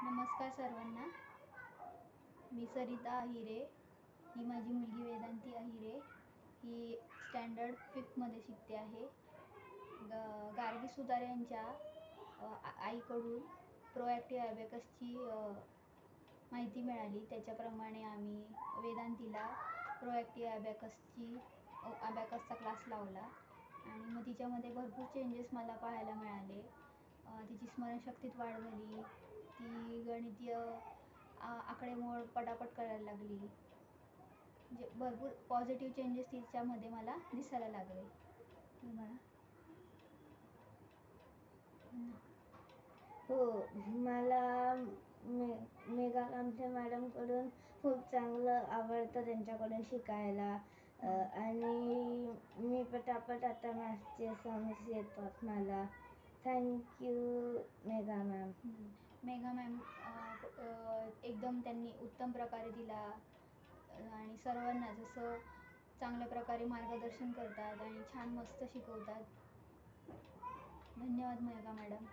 नमस्कार सर्वांना. मी सरिता अहिरे. ही माझी मुलगी वेदांती अहिरे. ही स्टँडर्ड 5मध्ये शिकते आहे. गार्गी सुतार यांच्या आईकडून प्रोॲक्टिव्ह ॲबॅकसची माहिती मिळाली. त्याच्याप्रमाणे आम्ही वेदांतीला प्रोॲक्टिव्ह ॲबॅकसचा क्लास लावला आणि मग तिच्यामध्ये भरपूर चेंजेस मला पाहायला मिळाले. तिची स्मरणशक्तीत वाढ झाली. ती गणितीय आकडेमोड पटापट करायला लागली. म्हणजे भरपूर पॉझिटिव्ह चेंजेस तिच्यामध्ये मला दिसायला लागले. हो, मला मेघा कामथे मॅडमकडून खूप चांगलं आवडतं त्यांच्याकडून शिकायला. आणि मी पटापट आता मॅथ्सचे सम्स येतात मला. Thank you Megha ma'am. Megha ma'am एकदम त्यांनी उत्तम प्रकारे दिला आणि सर्वांना जसं चांगल्या प्रकारे मार्गदर्शन करतात आणि छान मस्त शिकवतात. धन्यवाद मेघा मॅडम.